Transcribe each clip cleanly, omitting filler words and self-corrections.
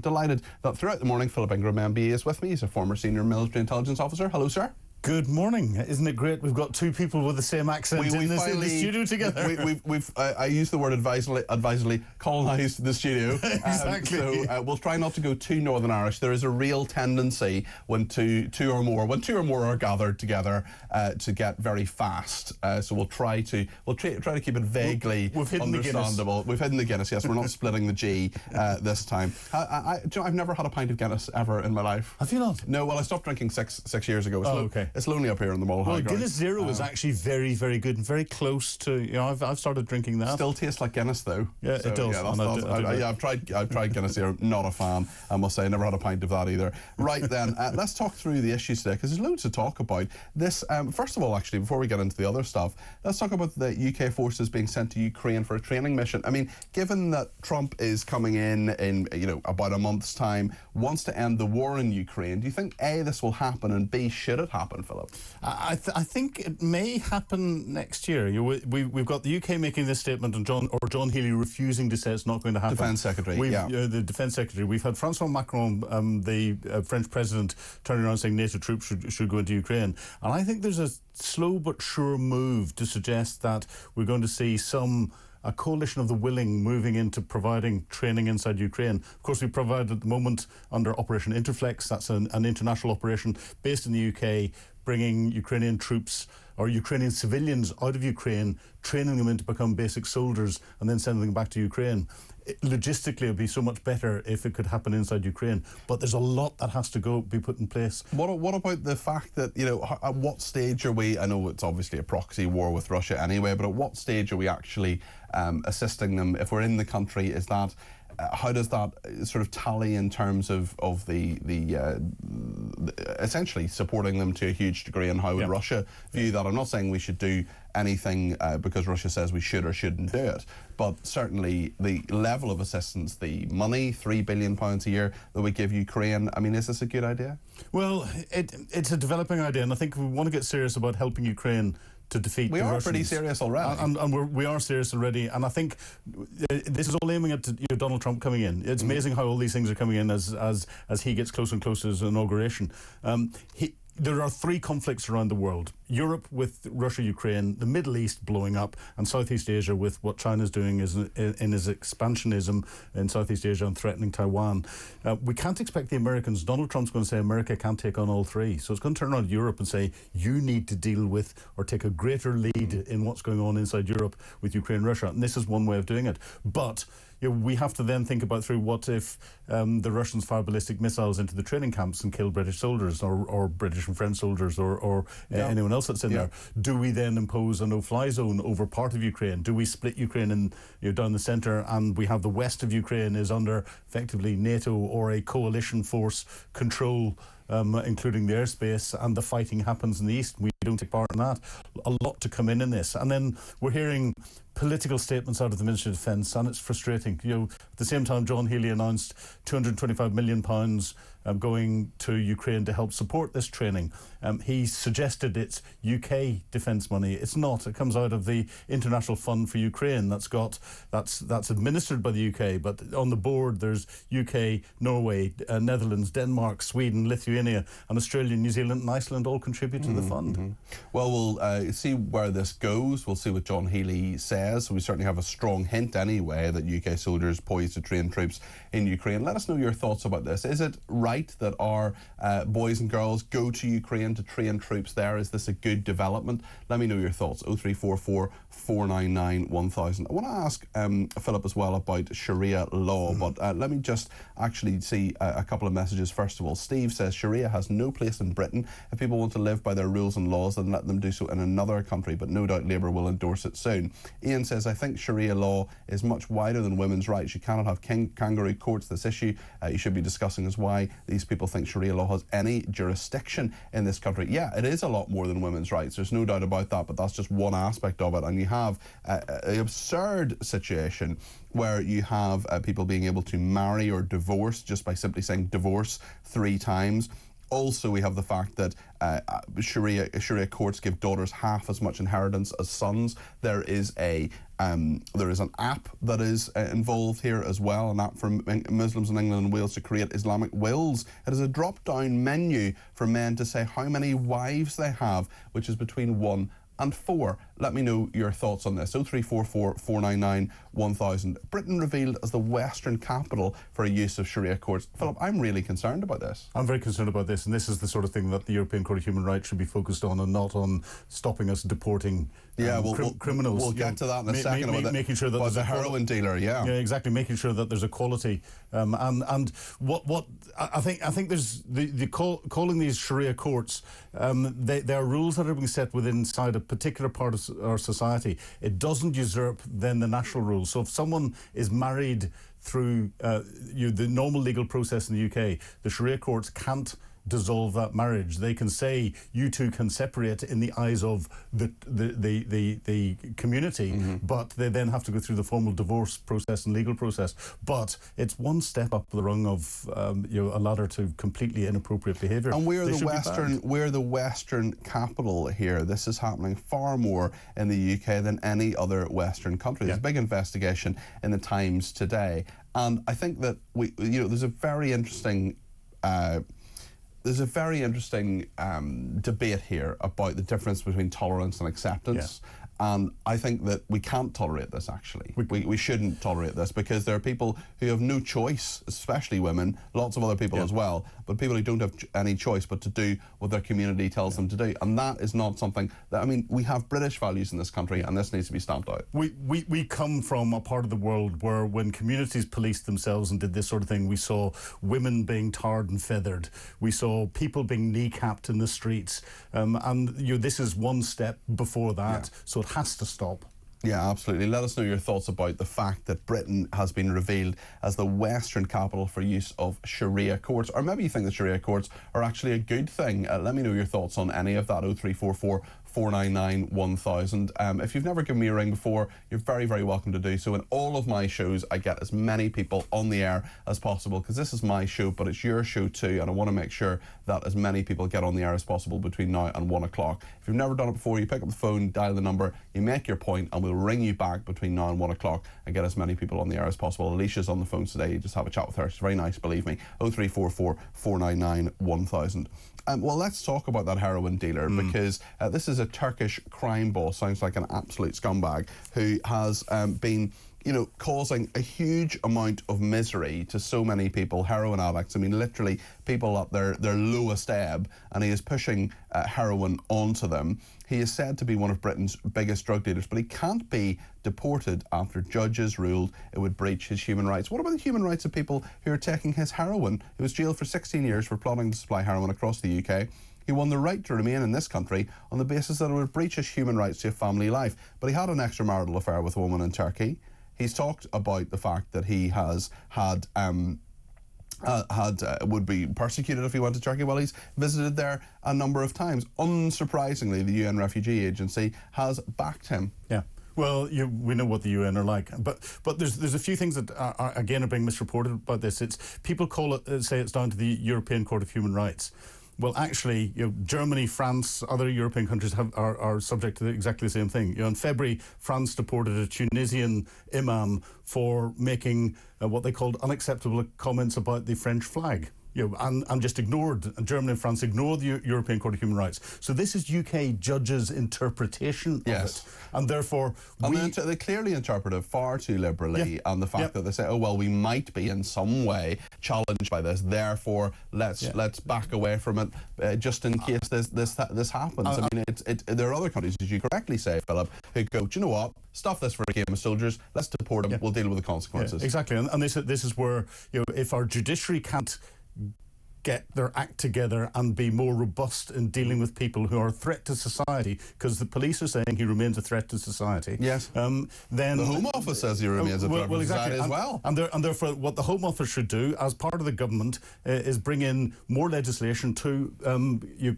I'm delighted that throughout the morning, Philip Ingram MBE is with me. He's a former senior military intelligence officer. Hello, sir. Good morning. Isn't it great? We've got two people with the same accent in the studio together. I use the word advisedly, colonised the studio. Exactly. So we'll try not to go too Northern Irish. There is a real tendency when two or more are gathered together to get very fast. So we'll try to keep it vaguely understandable. We've hidden the Guinness. Yes, we're not splitting the G this time. I've never had a pint of Guinness ever in my life. Have you not? No. Well, I stopped drinking six years ago. Oh, okay. It's lonely up here in the Mole High Well, ground. Guinness Zero is actually very, very good and very close to. I've started drinking that. Still tastes like Guinness though. Yeah, so, it does. I've tried Guinness Zero. Not a fan. I must say, I never had a pint of that either. Right then, let's talk through the issues today because there's loads to talk about. This first of all, actually, before we get into the other stuff, let's talk about the UK forces being sent to Ukraine for a training mission. I mean, given that Trump is coming in about a month's time, wants to end the war in Ukraine, do you think A, this will happen, and B, should it happen, Philip? I think it may happen next year. We've got the UK making this statement and John Healey refusing to say it's not going to happen. Defence Secretary, the Defence Secretary. We've had Francois Macron, the French President, turning around saying NATO troops should go into Ukraine. And I think there's a slow but sure move to suggest that we're going to see a coalition of the willing moving into providing training inside Ukraine. Of course, we provide at the moment under Operation Interflex. That's an international operation based in the UK, bringing Ukrainian troops or Ukrainian civilians out of Ukraine, training them in to become basic soldiers and then sending them back to Ukraine. Logistically, it would be so much better if it could happen inside Ukraine, but there's a lot that has to be put in place. What about the fact that, at what stage are we, I know it's obviously a proxy war with Russia anyway, but at what stage are we actually assisting them? If we're in the country, is that, how does that sort of tally in terms of the essentially supporting them to a huge degree, and how would Russia view that? I'm not saying we should do anything because Russia says we should or shouldn't do it, but certainly the level of assistance, the money, £3 billion a year that we give Ukraine, I mean, is this a good idea? Well, it's a developing idea, and I think we want to get serious about helping Ukraine to defeat the Russians. We are pretty serious already. And we are serious already. And I think this is all aiming at Donald Trump coming in. It's amazing how all these things are coming in as he gets closer and closer to his inauguration. There are three conflicts around the world. Europe with Russia, Ukraine, the Middle East blowing up, and Southeast Asia with what China's doing in his expansionism in Southeast Asia and threatening Taiwan. We can't expect the Americans. Donald Trump's going to say America can't take on all three. So it's going to turn around to Europe and say, you need to deal with or take a greater lead in what's going on inside Europe with Ukraine and Russia. And this is one way of doing it. But we have to then think about what if the Russians fire ballistic missiles into the training camps and kill British soldiers or British and French soldiers or anyone else that's in there? Do we then impose a no-fly zone over part of Ukraine? Do we split Ukraine in, down the centre, and we have the west of Ukraine is under effectively NATO or a coalition force control, including the airspace, and the fighting happens in the east? We don't take part in that. A lot to come in this. And then we're hearing political statements out of the Ministry of Defence, and it's frustrating. At the same time, John Healey announced £225 million going to Ukraine to help support this training. He suggested it's UK defence money. It's not. It comes out of the International Fund for Ukraine. That's administered by the UK, but on the board there's UK, Norway, Netherlands, Denmark, Sweden, Lithuania, and Australia, New Zealand, and Iceland all contribute to the fund. Well, we'll see where this goes. We'll see what John Healey says. We certainly have a strong hint anyway that UK soldiers poised to train troops in Ukraine. Let us know your thoughts about this. Is it right that our boys and girls go to Ukraine to train troops there? Is this a good development? Let me know your thoughts. 0344 499 1000. I want to ask Philip as well about Sharia law, but let me just actually see a couple of messages. First of all, Steve says Sharia has no place in Britain. If people want to live by their rules and laws, then let them do so in another country, but no doubt Labour will endorse it soon. Ian says, I think Sharia law is much wider than women's rights. You cannot have kangaroo courts. This issue you should be discussing is why these people think Sharia law has any jurisdiction in this country. Yeah, it is a lot more than women's rights. There's no doubt about that, but that's just one aspect of it. And you have an absurd situation where you have people being able to marry or divorce just by simply saying divorce 3 times. Also, we have the fact that Sharia courts give daughters half as much inheritance as sons. There is a There is an app that is involved here as well, an app for Muslims in England and Wales to create Islamic wills. It is a drop-down menu for men to say how many wives they have, which is between 1 and 4. Let me know your thoughts on this. 0344 499 1000. Britain revealed as the Western capital for a use of Sharia courts. Philip, I'm really concerned about this. I'm very concerned about this, and this is the sort of thing that the European Court of Human Rights should be focused on, and not on stopping us deporting criminals. We'll get to that in a second. Making sure that there's a heroin dealer, yeah, exactly. Making sure that there's equality, and what I think there's calling these Sharia courts. They are rules that are being set inside a particular part of our society. It doesn't usurp then the national rules. So if someone is married through the normal legal process in the UK, the Sharia courts can't dissolve that marriage. They can say you two can separate in the eyes of the community, but they then have to go through the formal divorce process and legal process. But it's one step up the rung of a ladder to completely inappropriate behaviour. And we're the Western capital here. This is happening far more in the UK than any other Western country. There's a big investigation in the Times today, and I think that there's a very interesting. There's a very interesting debate here about the difference between tolerance and acceptance. Yeah. And I think that we can't tolerate this, actually. We shouldn't tolerate this, because there are people who have no choice, especially women, lots of other people as well, but people who don't have any choice but to do what their community tells them to do. And that is not something that, we have British values in this country, and this needs to be stamped out. We come from a part of the world where when communities policed themselves and did this sort of thing, we saw women being tarred and feathered. We saw people being kneecapped in the streets. And this is one step before that. So it has to stop. Yeah, absolutely. Let us know your thoughts about the fact that Britain has been revealed as the Western capital for use of Sharia courts. Or maybe you think the Sharia courts are actually a good thing. Let me know your thoughts on any of that. 0344 499 1000. If you've never given me a ring before, you're very, very welcome to do so. In all of my shows, I get as many people on the air as possible, because this is my show, but it's your show too, and I want to make sure that as many people get on the air as possible between now and 1 o'clock. If you've never done it before, you pick up the phone, dial the number, you make your point, and we'll ring you back between now and 1 o'clock and get as many people on the air as possible. Alicia's on the phone today. You just have a chat with her. She's very nice, believe me. 0344 499 1000. Well, let's talk about that heroin dealer, because this is a Turkish crime boss, sounds like an absolute scumbag, who has been causing a huge amount of misery to so many people, heroin addicts. Literally people at their lowest ebb, and he is pushing heroin onto them. He is said to be one of Britain's biggest drug dealers, but he can't be deported after judges ruled it would breach his human rights. What about the human rights of people who are taking his heroin? He was jailed for 16 years for plotting to supply heroin across the UK. He won the right to remain in this country on the basis that it would breach his human rights to a family life. But he had an extramarital affair with a woman in Turkey. He's talked about the fact that he has had would be persecuted if he went to Turkey. Well, he's visited there a number of times. Unsurprisingly, the UN Refugee Agency has backed him. Yeah. Well, we know what the UN are like, but there's a few things that are being misreported about this. It's people say it's down to the European Court of Human Rights. Well, actually, Germany, France, other European countries are subject to exactly the same thing. In February, France deported a Tunisian imam for making what they called unacceptable comments about the French flag. And just ignored, Germany and France ignored the European Court of Human Rights. So this is UK judges' interpretation of it. And therefore they clearly interpret it far too liberally, and the fact that they say, oh, well, we might be in some way challenged by this, therefore let's back away from it just in case this happens. There are other countries, as you correctly say, Philip, who go, do you know what, stuff this for a game of soldiers, let's deport them, we'll deal with the consequences. Yeah, exactly, and this is where, if our judiciary can't get their act together and be more robust in dealing with people who are a threat to society, because the police are saying he remains a threat to society. Yes. Then the Home Office says he remains a threat to society as well. And therefore, what the Home Office should do, as part of the government, is bring in more legislation to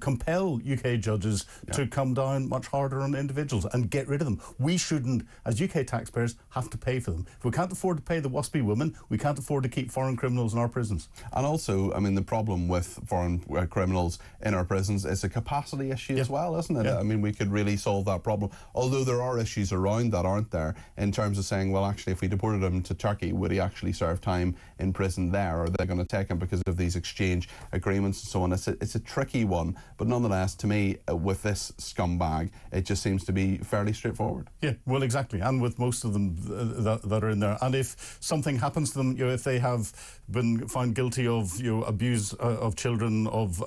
compel UK judges to come down much harder on individuals and get rid of them. We shouldn't, as UK taxpayers, have to pay for them. If we can't afford to pay the WASPy women, we can't afford to keep foreign criminals in our prisons. And also, the problem problem with foreign criminals in our prisons. It's a capacity issue as well, isn't it? I mean, we could really solve that problem. Although there are issues around that, aren't there, in terms of saying, well, actually, if we deported him to Turkey, would he actually serve time in prison there? Or are they going to take him because of these exchange agreements and so on? It's a tricky one, but nonetheless, to me, with this scumbag, it just seems to be fairly straightforward. Yeah, well, exactly, and with most of them that are in there. And if something happens to them, if they have been found guilty of abuse of children, of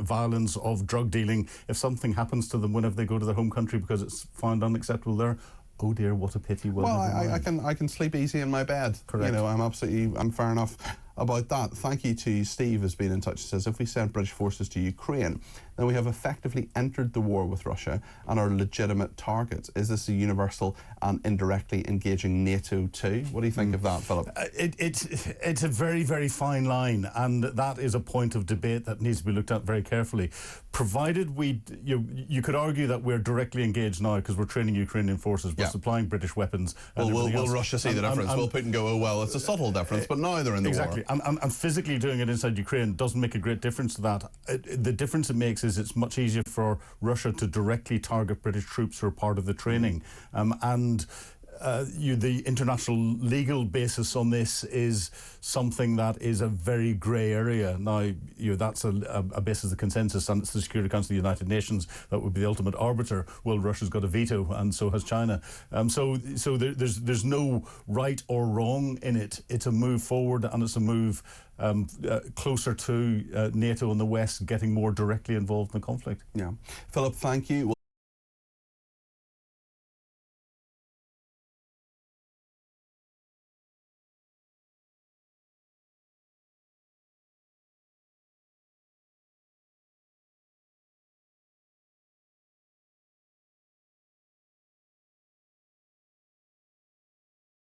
violence, of drug dealing, if something happens to them whenever they go to their home country because it's found unacceptable there, oh dear, what a pity. Well, I can sleep easy in my bed. Correct. I'm fair enough about that. Thank you to Steve, who's been in touch. He says, if we send British forces to Ukraine, then we have effectively entered the war with Russia and are legitimate targets. Is this a universal and indirectly engaging NATO too? What do you think of that, Philip? It's a very, very fine line, and that is a point of debate that needs to be looked at very carefully. Provided you could argue that we're directly engaged now because we're training Ukrainian forces, we're supplying British weapons. Will Russia see the difference? Will Putin go, oh well, it's a subtle difference, but now they're in the war. And physically doing it inside Ukraine doesn't make a great difference to that. The difference it makes is it's much easier for Russia to directly target British troops who are part of the training. The international legal basis on this is something that is a very grey area. Now, that's a basis of consensus, and it's the Security Council of the United Nations that would be the ultimate arbiter. Well, Russia's got a veto, and so has China. So there's no right or wrong in it. It's a move forward, and it's a move closer to NATO and the West getting more directly involved in the conflict. Yeah. Philip, thank you.